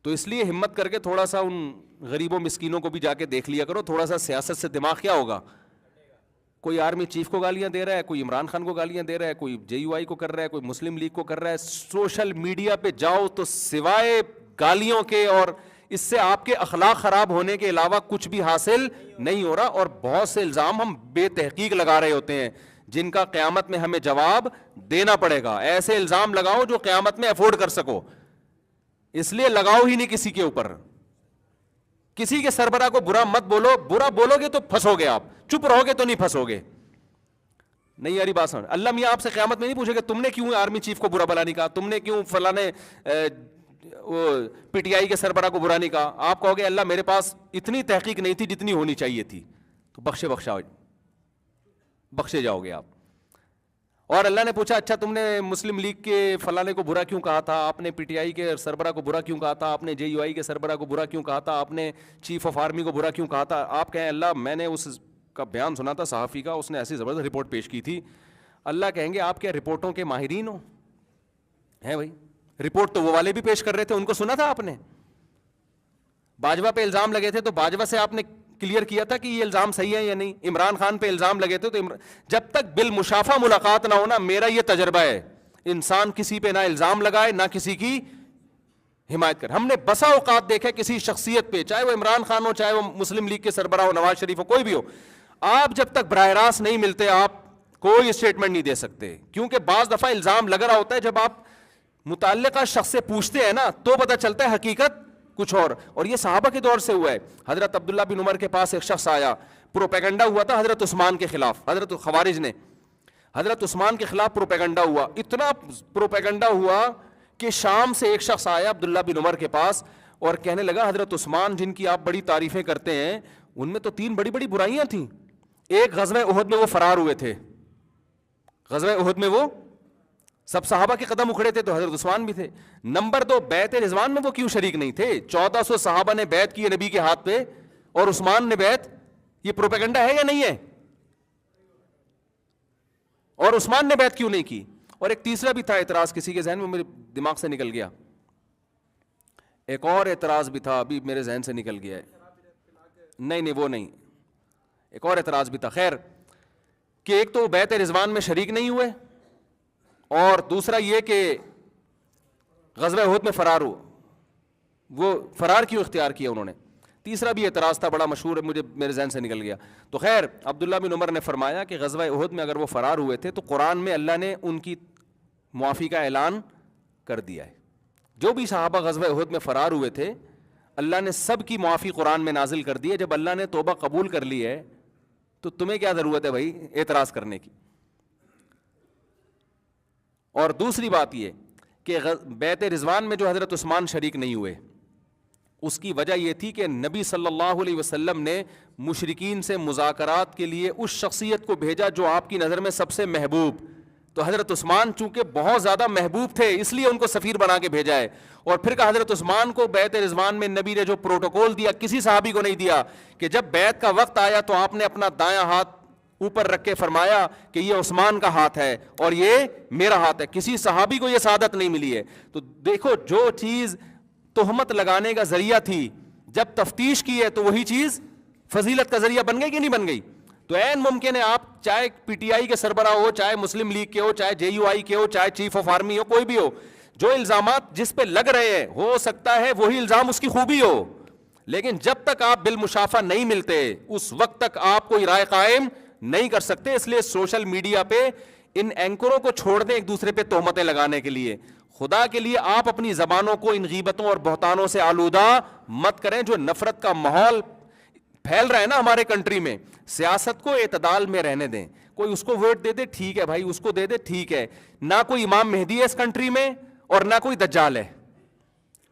تو اس لیے ہمت کر کے تھوڑا سا ان غریبوں مسکینوں کو بھی جا کے دیکھ لیا کرو, تھوڑا سا سیاست سے دماغ کیا ہوگا. کوئی آرمی چیف کو گالیاں دے رہا ہے, کوئی عمران خان کو گالیاں دے رہا ہے, کوئی جے یو آئی کو کر رہا ہے, کوئی مسلم لیگ کو کر رہا ہے. سوشل میڈیا پہ جاؤ تو سوائے گالیوں کے اور اس سے آپ کے اخلاق خراب ہونے کے علاوہ کچھ بھی حاصل نہیں ہو رہا. اور بہت سے الزام ہم بے تحقیق لگا رہے ہوتے ہیں جن کا قیامت میں ہمیں جواب دینا پڑے گا. ایسے الزام لگاؤ جو قیامت میں افورڈ کر سکو, اس لیے لگاؤ ہی نہیں کسی کے اوپر. کسی کے سربراہ کو برا مت بولو, برا بولو گے تو پھنسو گے, آپ چپ رہو گے تو نہیں پھنسو گے. نہیں یاری بات سمجھ, اللہ میاں آپ سے قیامت میں نہیں پوچھے گا تم نے کیوں آرمی چیف کو برا بلا نہیں کہا, تم نے کیوں فلاں پی ٹی آئی کے سربراہ کو برا نہیں کہا. آپ کہو گے اللہ میرے پاس اتنی تحقیق نہیں تھی جتنی ہونی چاہیے تھی, تو بخشے جاؤ گے آپ. اور اللہ نے پوچھا اچھا تم نے مسلم لیگ کے فلانے کو برا کیوں کہا تھا, آپ نے پی ٹی آئی کے سربراہ کو برا کیوں کہا تھا, آپ نے جے یو آئی کے سربراہ کو برا کیوں کہا تھا, آپ نے چیف آف آرمی کو برا کیوں کہا تھا. آپ کہیں اللہ میں نے اس کا بیان سنا تھا صحافی کا, اس نے ایسی زبردست رپورٹ پیش کی تھی. اللہ کہیں گے آپ کیا رپورٹوں کے ماہرین ہو؟ ہیں بھائی, رپورٹ تو وہ والے بھی پیش کر رہے تھے, ان کو سنا تھا آپ نے. باجوہ پہ الزام لگے تھے تو باجوہ سے آپ نے کلیئر کیا تھا کہ یہ الزام صحیح ہے یا نہیں. عمران خان پہ الزام لگے تھے تو جب تک بالمشافہ ملاقات نہ ہونا, میرا یہ تجربہ ہے, انسان کسی پہ نہ الزام لگائے نہ کسی کی حمایت کرے. ہم نے بسا اوقات دیکھا کسی شخصیت پہ, چاہے وہ عمران خان ہو, چاہے وہ مسلم لیگ کے سربراہ ہو, نواز شریف ہو, کوئی بھی ہو, آپ جب تک براہ راست نہیں ملتے آپ کوئی اسٹیٹمنٹ نہیں دے سکتے. کیونکہ بعض دفعہ الزام لگ رہا ہوتا ہے, جب آپ متعلقہ شخص سے پوچھتے ہیں نا تو پتہ چلتا ہے حقیقت کچھ اور یہ صحابہ کے دور سے ہوا ہے. حضرت عبداللہ بن عمر کے پاس ایک شخص آیا, پروپیگنڈا ہوا تھا حضرت عثمان کے خلاف, حضرت خوارج نے حضرت عثمان کے خلاف پروپیگنڈا ہوا, اتنا پروپیگنڈا ہوا کہ شام سے ایک شخص آیا عبداللہ بن عمر کے پاس اور کہنے لگا حضرت عثمان جن کی آپ بڑی تعریفیں کرتے ہیں ان میں تو 3 بڑی بڑی برائیاں تھیں. ایک غزوہ احد میں وہ فرار ہوئے تھے, غزوہ احد میں وہ سب صحابہ کے قدم اکھڑے تھے تو حضرت عثمان بھی تھے. نمبر 2 بیعت رضوان میں وہ کیوں شریک نہیں تھے؟ 1400 صحابہ نے بیعت کی نبی کے ہاتھ پہ اور عثمان نے بیعت, یہ پروپیگنڈا ہے یا نہیں ہے؟ اور عثمان نے بیعت کیوں نہیں کی؟ اور ایک تیسرا بھی تھا اعتراض, کسی کے ذہن میں میرے دماغ سے نکل گیا, ایک اور اعتراض بھی تھا ابھی میرے ذہن سے نکل گیا ہے. نہیں وہ نہیں, ایک اور اعتراض بھی تھا. خیر کہ ایک تو بیعت رضوان میں شریک نہیں ہوئے, اور دوسرا یہ کہ غزوہ احد میں فرار ہو, وہ فرار کیوں اختیار کیا انہوں نے. تیسرا بھی اعتراض تھا بڑا مشہور ہے, مجھے میرے ذہن سے نکل گیا. تو خیر عبداللہ بن عمر نے فرمایا کہ غزوہ احد میں اگر وہ فرار ہوئے تھے تو قرآن میں اللہ نے ان کی معافی کا اعلان کر دیا ہے. جو بھی صحابہ غزوہ احد میں فرار ہوئے تھے اللہ نے سب کی معافی قرآن میں نازل کر دی ہے. جب اللہ نے توبہ قبول کر لی ہے تو تمہیں کیا ضرورت ہے بھائی اعتراض کرنے کی. اور دوسری بات یہ کہ بیعت رضوان میں جو حضرت عثمان شریک نہیں ہوئے اس کی وجہ یہ تھی کہ نبی صلی اللہ علیہ وسلم نے مشرکین سے مذاکرات کے لیے اس شخصیت کو بھیجا جو آپ کی نظر میں سب سے محبوب. تو حضرت عثمان چونکہ بہت زیادہ محبوب تھے اس لیے ان کو سفیر بنا کے بھیجا ہے. اور پھر کہ حضرت عثمان کو بیعت رضوان میں نبی نے جو پروٹوکول دیا کسی صحابی کو نہیں دیا کہ جب بیعت کا وقت آیا تو آپ نے اپنا دایاں ہاتھ اوپر رکھ کے فرمایا کہ یہ عثمان کا ہاتھ ہے اور یہ میرا ہاتھ ہے. کسی صحابی کو یہ سعادت نہیں ملی ہے. تو دیکھو جو چیز تہمت لگانے کا ذریعہ تھی جب تفتیش کی ہے تو وہی چیز فضیلت کا ذریعہ بن گئی کہ نہیں بن گئی. تو عین ممکن ہے آپ چاہے پی ٹی آئی کے سربراہ ہو, چاہے مسلم لیگ کے ہو, چاہے جے یو آئی کے ہو, چاہے چیف آف آرمی ہو, کوئی بھی ہو, جو الزامات جس پہ لگ رہے ہیں ہو سکتا ہے وہی الزام اس کی خوبی ہو, لیکن جب تک آپ بالمشافہ نہیں ملتے اس وقت تک آپ کوئی رائے قائم نہیں کر سکتے. اس لیے سوشل میڈیا پہ ان اینکروں کو چھوڑ دیں ایک دوسرے پہ تہمتیں لگانے کے لیے. خدا کے لیے آپ اپنی زبانوں کو ان غیبتوں اور بہتانوں سے آلودہ مت کریں. جو نفرت کا ماحول پھیل رہا ہے نا ہمارے کنٹری میں, سیاست کو اعتدال میں رہنے دیں. کوئی اس کو ووٹ دے دے ٹھیک ہے بھائی, اس کو دے دے ٹھیک ہے. نہ کوئی امام مہدی ہے اس کنٹری میں اور نہ کوئی دجال ہے.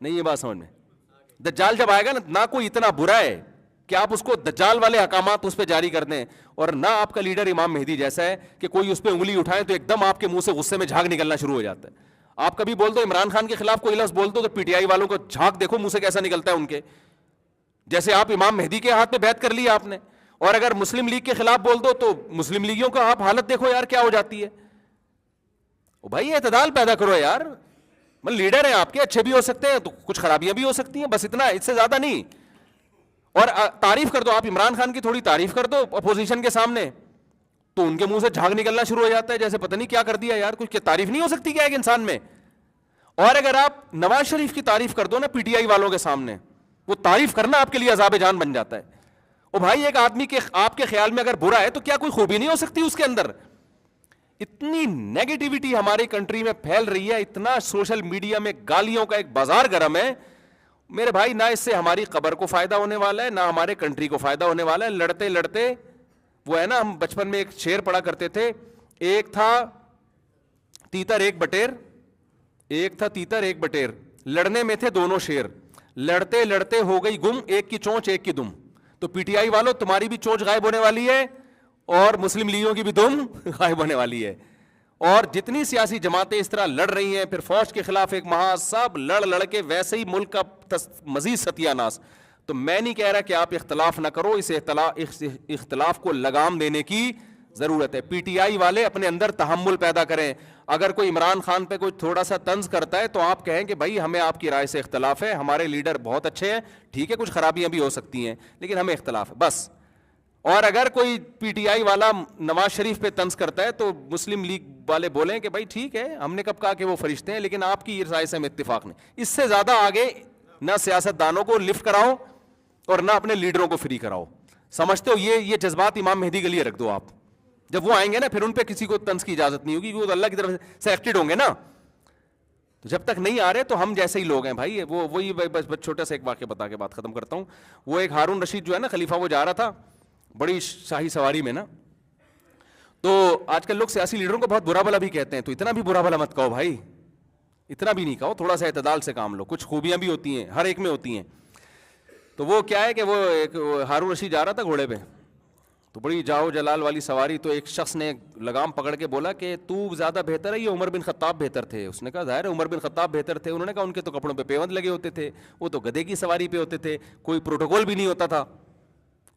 نہیں یہ بات سمجھ میں, دجال جب آئے گا نہ کوئی اتنا برا ہے کہ آپ اس کو دجال والے احکامات اس پہ جاری کر دیں, اور نہ آپ کا لیڈر امام مہدی جیسا ہے کہ کوئی اس پہ انگلی اٹھائے تو ایک دم آپ کے منہ سے غصے میں جھاگ نکلنا شروع ہو جاتا ہے. آپ کبھی بول دو عمران خان کے خلاف کوئی لفظ بول دو تو پی ٹی آئی والوں کو جھاگ دیکھو منہ سے کیسا نکلتا ہے ان کے, جیسے آپ امام مہدی کے ہاتھ میں بیعت کر لی آپ نے. اور اگر مسلم لیگ کے خلاف بول دو تو مسلم لیگیوں کا آپ حالت دیکھو یار کیا ہو جاتی ہے. بھائی اعتدال پیدا کرو یار, مطلب لیڈر ہیں آپ کے, اچھے بھی ہو سکتے ہیں تو کچھ خرابیاں بھی ہو سکتی ہیں, بس اتنا, اس سے زیادہ نہیں. اور تعریف کر دو آپ عمران خان کی, تھوڑی تعریف کر دو اپوزیشن کے سامنے, تو ان کے منہ سے جھاگ نکلنا شروع ہو جاتا ہے جیسے پتہ نہیں کیا کر دیا یار, کچھ تعریف نہیں ہو سکتی کیا ایک انسان میں. اور اگر آپ نواز شریف کی تعریف کر دو نا پی ٹی آئی والوں کے سامنے, وہ تعریف کرنا آپ کے لیے عذاب جان بن جاتا ہے. او بھائی, ایک آدمی کے آپ کے خیال میں اگر برا ہے تو کیا کوئی خوبی نہیں ہو سکتی اس کے اندر؟ اتنی نیگیٹیوٹی ہماری کنٹری میں پھیل رہی ہے, اتنا سوشل میڈیا میں گالیوں کا ایک بازار گرم ہے میرے بھائی, نہ اس سے ہماری قبر کو فائدہ ہونے والا ہے نہ ہمارے کنٹری کو فائدہ ہونے والا ہے. لڑتے لڑتے وہ ہے نا, ہم بچپن میں ایک شعر پڑھا کرتے تھے, ایک تھا تیتر ایک بٹیر, ایک تھا تیتر ایک بٹیر, لڑنے میں تھے دونوں شیر, لڑتے لڑتے ہو گئی گم, ایک کی چونچ ایک کی دم. تو پی ٹی آئی والوں تمہاری بھی چونچ غائب ہونے والی ہے اور مسلم لیگوں کی بھی دم غائب ہونے والی ہے. اور جتنی سیاسی جماعتیں اس طرح لڑ رہی ہیں, پھر فوج کے خلاف ایک مہا, سب لڑ لڑ کے ویسے ہی ملک کا مزید ستیہ ناس. تو میں نہیں کہہ رہا کہ آپ اختلاف نہ کرو, اس اختلاف کو لگام دینے کی ضرورت ہے. پی ٹی آئی والے اپنے اندر تحمل پیدا کریں. اگر کوئی عمران خان پہ کوئی تھوڑا سا طنز کرتا ہے تو آپ کہیں کہ بھائی ہمیں آپ کی رائے سے اختلاف ہے, ہمارے لیڈر بہت اچھے ہیں, ٹھیک ہے کچھ خرابیاں بھی ہو سکتی ہیں لیکن ہمیں اختلاف ہے بس. اور اگر کوئی پی ٹی آئی والا نواز شریف پہ طنز کرتا ہے تو مسلم لیگ والے بولیں کہ بھائی ٹھیک ہے, ہم نے کب کہا کہ وہ فرشتے ہیں, لیکن آپ کی رائے سے ہمیں اتفاق نہیں. اس سے زیادہ آگے نہ سیاست دانوں کو لفٹ کراؤ اور نہ اپنے لیڈروں کو فری کراؤ. سمجھتے ہو یہ جذبات امام مہدی کے لیے رکھ دو آپ, جب وہ آئیں گے نا پھر ان پہ کسی کو طنز کی اجازت نہیں ہوگی, وہ تو اللہ کی طرف سے ایکٹڈ ہوں گے نا. تو جب تک نہیں آ رہے تو ہم جیسے ہی لوگ ہیں بھائی. وہی بس چھوٹا سا ایک واقعہ بتا کے بات ختم کرتا ہوں. وہ ایک ہارون رشید جو ہے نا خلیفہ, وہ جا رہا تھا بڑی شاہی سواری میں نا, تو آج کل لوگ سیاسی لیڈروں کو بہت برا بھلا بھی کہتے ہیں, تو اتنا بھی برا بھلا مت کہو بھائی, اتنا بھی نہیں کہو, تھوڑا سا اعتدال سے کام لو. کچھ خوبیاں بھی ہوتی ہیں, ہر ایک میں ہوتی ہیں. تو وہ کیا ہے کہ وہ ایک ہارون رشید جا رہا تھا گھوڑے پہ, تو بڑی جاؤ جلال والی سواری. تو ایک شخص نے لگام پکڑ کے بولا کہ تو زیادہ بہتر ہے یا عمر بن خطاب بہتر تھے؟ اس نے کہا ظاہر ہے عمر بن خطاب بہتر تھے. انہوں نے کہا ان کے تو کپڑوں پہ پیوند لگے ہوتے تھے, وہ تو گدھے کی سواری پہ ہوتے تھے, کوئی پروٹوکول بھی نہیں ہوتا تھا,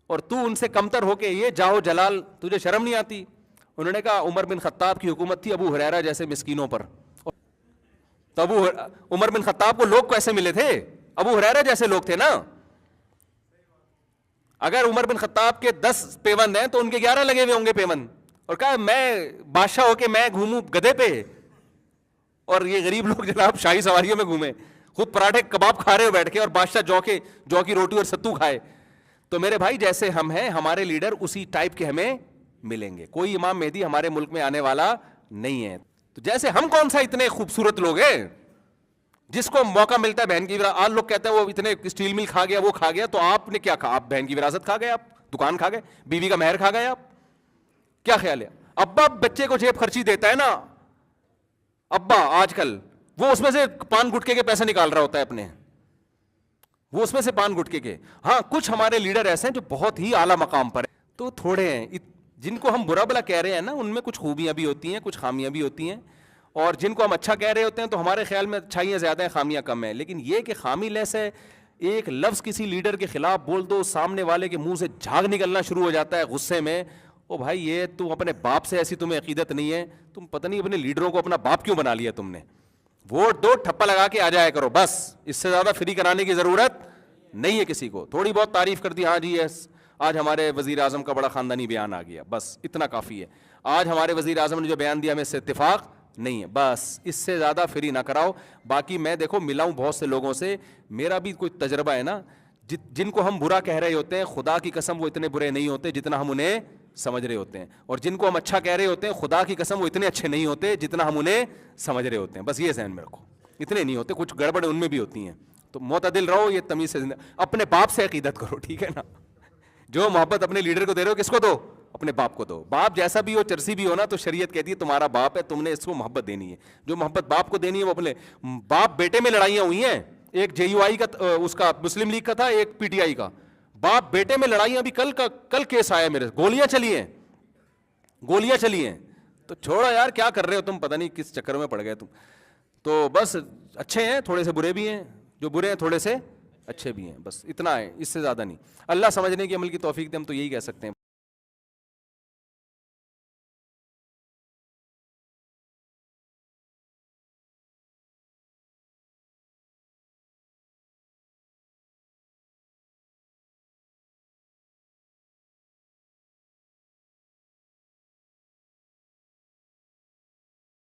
اور تو ان سے کمتر ہو کے یہ جاؤ جلال, تجھے شرم نہیں آتی؟ انہوں نے کہا عمر بن خطاب کی حکومت تھی ابو ہریرہ جیسے مسکینوں پر. تو عمر بن خطاب کو لوگ کیسے ملے تھے؟ ابو ہریرہ جیسے لوگ تھے نا. اگر عمر بن خطاب کے 10 پیوند ہیں تو ان کے 11 لگے ہوئے ہوں گے پیوند, اور کہا میں بادشاہ ہو کے میں گھوموں گدھے پہ, اور یہ غریب لوگ جناب شاہی سواریوں میں گھومے, خود پراٹھے کباب کھا رہے ہو بیٹھ کے, اور بادشاہ جو کی روٹی اور ستو کھائے. تو میرے بھائی جیسے ہم ہیں ہمارے لیڈر اسی ٹائپ کے ہمیں ملیں گے. کوئی امام مہدی ہمارے ملک میں آنے والا نہیں ہے. تو جیسے ہم کون سا اتنے خوبصورت لوگ ہیں, جس کو موقع ملتا ہے بہن کی وراثت. آج لوگ کہتے ہیں وہ اتنے اسٹیل مل کھا گیا, وہ کھا گیا, تو آپ نے کیا کھا؟ آپ بہن کی وراثت کھا گئے, آپ دکان کھا گئے, بیوی کا مہر کھا گئے. آپ کیا خیال ہے؟ ابا بچے کو جیب خرچی دیتا ہے نا, ابا آج کل وہ اس میں سے پان گٹکے کے پیسے نکال رہا ہوتا ہے اپنے, وہ اس میں سے پان گٹکے کے. ہاں کچھ ہمارے لیڈر ایسے ہیں جو بہت ہی اعلیٰ مقام پر ہیں, تو تھوڑے ہیں جن کو ہم برا بلا کہہ رہے ہیں نا, ان میں کچھ خوبیاں بھی ہوتی ہیں, کچھ خامیاں بھی ہوتی ہیں. اور جن کو ہم اچھا کہہ رہے ہوتے ہیں تو ہمارے خیال میں اچھائیاں زیادہ ہیں, خامیاں کم ہیں. لیکن یہ کہ خامی لیس ہے, ایک لفظ کسی لیڈر کے خلاف بول دو, سامنے والے کے منہ سے جھاگ نکلنا شروع ہو جاتا ہے غصے میں. او بھائی یہ تم اپنے باپ سے ایسی تمہیں عقیدت نہیں ہے, تم پتہ نہیں اپنے لیڈروں کو اپنا باپ کیوں بنا لیا تم نے. ووٹ دو, ٹھپا لگا کے آ جایا کرو بس, اس سے زیادہ فری کرانے کی ضرورت نہیں ہے کسی کو. تھوڑی بہت تعریف کر دی, ہاں جی یس آج ہمارے وزیر اعظم کا بڑا خاندانی بیان آ گیا, بس اتنا کافی ہے. آج ہمارے وزیر اعظم نے جو بیان دیا ہمیں اس سے اتفاق نہیں ہے, بس اس سے زیادہ فری نہ کراؤ. باقی میں دیکھو ملا ہوں بہت سے لوگوں سے, میرا بھی کوئی تجربہ ہے نا, جن کو ہم برا کہہ رہے ہوتے ہیں خدا کی قسم وہ اتنے برے نہیں ہوتے جتنا ہم انہیں سمجھ رہے ہوتے ہیں, اور جن کو ہم اچھا کہہ رہے ہوتے ہیں خدا کی قسم وہ اتنے اچھے نہیں ہوتے جتنا ہم انہیں سمجھ رہے ہوتے ہیں. بس یہ ذہن میں رکھو, اتنے نہیں ہوتے, کچھ گڑبڑ ان میں بھی ہوتی ہیں. تو معتدل رہو, یہ تمیز سے اپنے باپ سے عقیدت کرو, ٹھیک ہے نا. جو محبت اپنے لیڈر کو دے رہے ہو کس کو دو؟ اپنے باپ کو دو. باپ جیسا بھی ہو, چرسی بھی ہو نا, تو شریعت کہتی ہے تمہارا باپ ہے, تم نے اس کو محبت دینی ہے. جو محبت باپ کو دینی ہے وہ اپنے باپ بیٹے میں لڑائیاں ہوئی ہیں, ایک جے یو آئی کا, اس کا مسلم لیگ کا تھا, ایک پی ٹی آئی کا. باپ بیٹے میں لڑائیاں, ابھی کل کیس آیا میرے, گولیاں چلی ہیں. تو چھوڑو یار, کیا کر رہے ہو تم, پتہ نہیں کس چکر میں پڑ گئے تم. تو بس اچھے ہیں, تھوڑے سے برے بھی ہیں, جو برے ہیں تھوڑے سے اچھے بھی ہیں, بس اتنا ہے, اس سے زیادہ نہیں. اللہ سمجھنے کی عمل کی توفیق دے, ہم تو یہی کہہ سکتے ہیں.